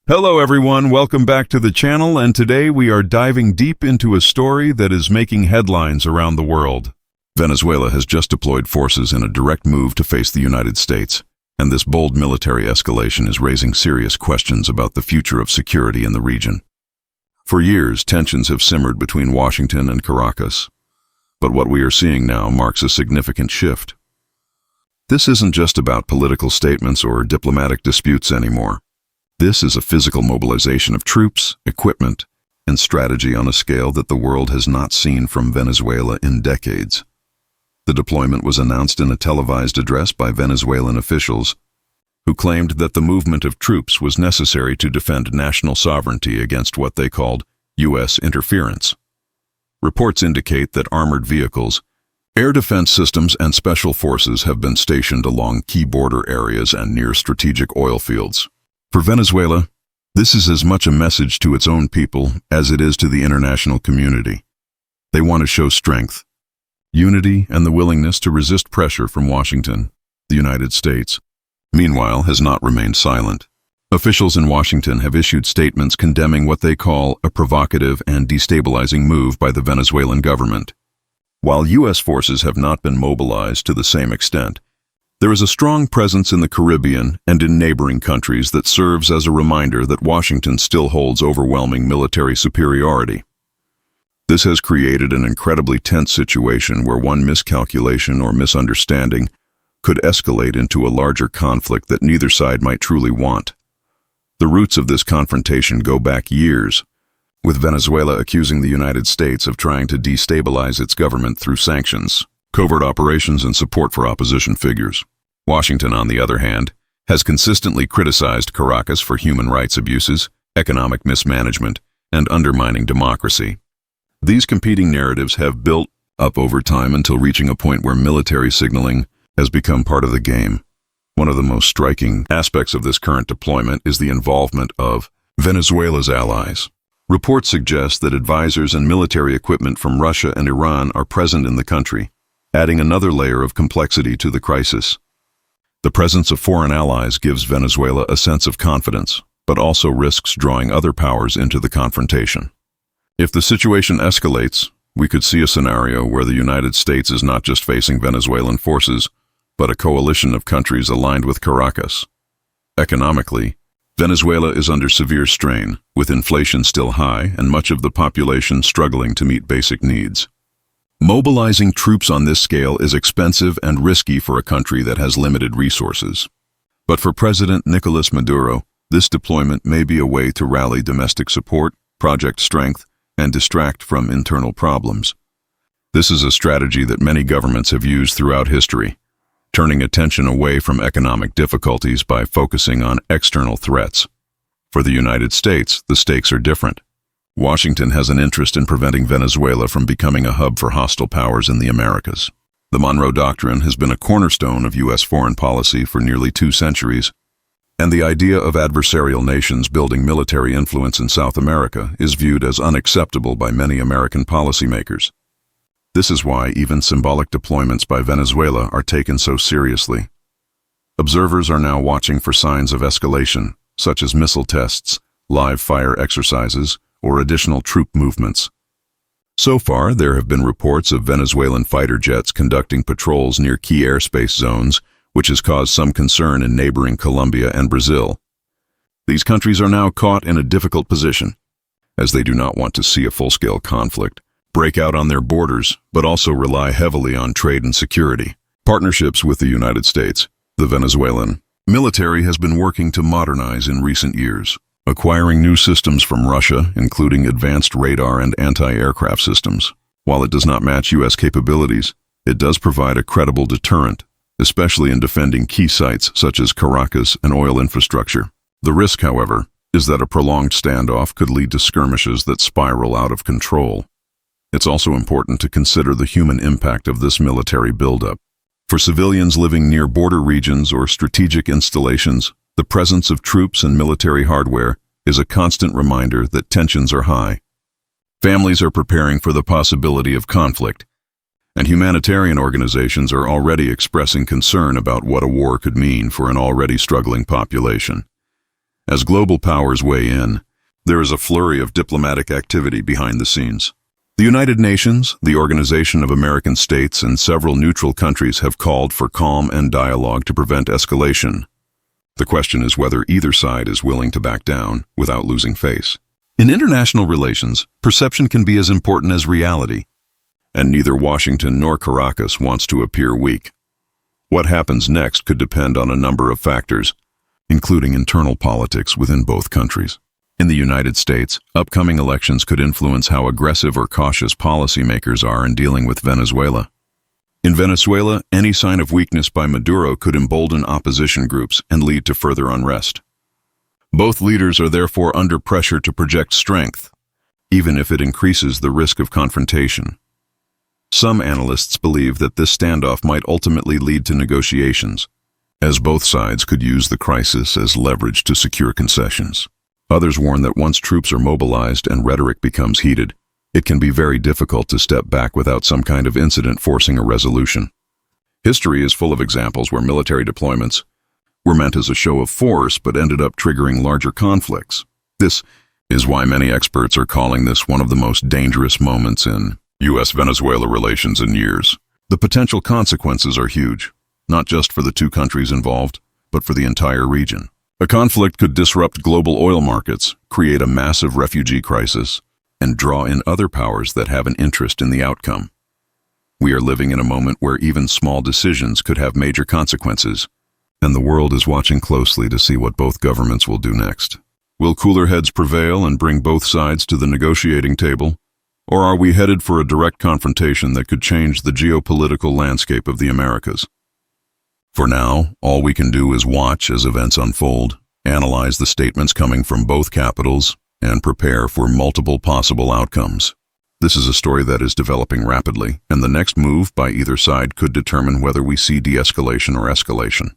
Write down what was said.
Hello everyone, welcome back to the channel, and today we are diving deep into a story that is making headlines around the world. Venezuela has just deployed forces in a direct move to face the United States, and this bold military escalation is raising serious questions about the future of security in the region. For years, tensions have simmered between Washington and Caracas, but what we are seeing now marks a significant shift. This isn't just about political statements or diplomatic disputes anymore. This is a physical mobilization of troops, equipment, and strategy on a scale that the world has not seen from Venezuela in decades. The deployment was announced in a televised address by Venezuelan officials, who claimed that the movement of troops was necessary to defend national sovereignty against what they called U.S. interference. Reports indicate that armored vehicles, air defense systems, and special forces have been stationed along key border areas and near strategic oil fields. For Venezuela, this is as much a message to its own people as it is to the international community. They want to show strength, unity, and the willingness to resist pressure from Washington. The United States, meanwhile, has not remained silent. Officials in Washington have issued statements condemning what they call a provocative and destabilizing move by the Venezuelan government. While U.S. forces have not been mobilized to the same extent, there is a strong presence in the Caribbean and in neighboring countries that serves as a reminder that Washington still holds overwhelming military superiority. This has created an incredibly tense situation where one miscalculation or misunderstanding could escalate into a larger conflict that neither side might truly want. The roots of this confrontation go back years, with Venezuela accusing the United States of trying to destabilize its government through sanctions, covert operations, and support for opposition figures. Washington, on the other hand, has consistently criticized Caracas for human rights abuses, economic mismanagement, and undermining democracy. These competing narratives have built up over time until reaching a point where military signaling has become part of the game. One of the most striking aspects of this current deployment is the involvement of Venezuela's allies. Reports suggest that advisors and military equipment from Russia and Iran are present in the country, adding another layer of complexity to the crisis. The presence of foreign allies gives Venezuela a sense of confidence, but also risks drawing other powers into the confrontation. If the situation escalates, we could see a scenario where the United States is not just facing Venezuelan forces, but a coalition of countries aligned with Caracas. Economically, Venezuela is under severe strain, with inflation still high and much of the population struggling to meet basic needs. Mobilizing troops on this scale is expensive and risky for a country that has limited resources. But for President Nicolas Maduro, this deployment may be a way to rally domestic support, project strength, and distract from internal problems. This is a strategy that many governments have used throughout history, turning attention away from economic difficulties by focusing on external threats. For the United States, the stakes are different. Washington has an interest in preventing Venezuela from becoming a hub for hostile powers in the Americas. The Monroe Doctrine has been a cornerstone of U.S. foreign policy for nearly 2 centuries, and the idea of adversarial nations building military influence in South America is viewed as unacceptable by many American policymakers. This is why even symbolic deployments by Venezuela are taken so seriously. Observers are now watching for signs of escalation, such as missile tests, live fire exercises, or additional troop movements. So far, there have been reports of Venezuelan fighter jets conducting patrols near key airspace zones, which has caused some concern in neighboring Colombia and Brazil. These countries are now caught in a difficult position, as they do not want to see a full-scale conflict break out on their borders, but also rely heavily on trade and security. Partnerships with the United States, the Venezuelan military has been working to modernize in recent years, acquiring new systems from Russia, including advanced radar and anti-aircraft systems. While it does not match U.S. capabilities, it does provide a credible deterrent, especially in defending key sites such as Caracas and oil infrastructure. The risk, however, is that a prolonged standoff could lead to skirmishes that spiral out of control. It's also important to consider the human impact of this military buildup. For civilians living near border regions or strategic installations, the presence of troops and military hardware is a constant reminder that tensions are high. Families are preparing for the possibility of conflict, and humanitarian organizations are already expressing concern about what a war could mean for an already struggling population. As global powers weigh in, there is a flurry of diplomatic activity behind the scenes. The United Nations, the Organization of American States, and several neutral countries have called for calm and dialogue to prevent escalation. The question is whether either side is willing to back down without losing face. In international relations, perception can be as important as reality, and neither Washington nor Caracas wants to appear weak. What happens next could depend on a number of factors, including internal politics within both countries. In the United States, upcoming elections could influence how aggressive or cautious policymakers are in dealing with Venezuela. In Venezuela, any sign of weakness by Maduro could embolden opposition groups and lead to further unrest. Both leaders are therefore under pressure to project strength, even if it increases the risk of confrontation. Some analysts believe that this standoff might ultimately lead to negotiations, as both sides could use the crisis as leverage to secure concessions. Others warn that once troops are mobilized and rhetoric becomes heated, it can be very difficult to step back without some kind of incident forcing a resolution. History is full of examples where military deployments were meant as a show of force but ended up triggering larger conflicts. This is why many experts are calling this one of the most dangerous moments in U.S. Venezuela relations in years. The potential consequences are huge, not just for the two countries involved, but for the entire region. A conflict could disrupt global oil markets, create a massive refugee crisis, and draw in other powers that have an interest in the outcome. We are living in a moment where even small decisions could have major consequences, and the world is watching closely to see what both governments will do next. Will cooler heads prevail and bring both sides to the negotiating table, or are we headed for a direct confrontation that could change the geopolitical landscape of the Americas? For now, all we can do is watch as events unfold, analyze the statements coming from both capitals, and prepare for multiple possible outcomes. This is a story that is developing rapidly, and the next move by either side could determine whether we see de-escalation or escalation.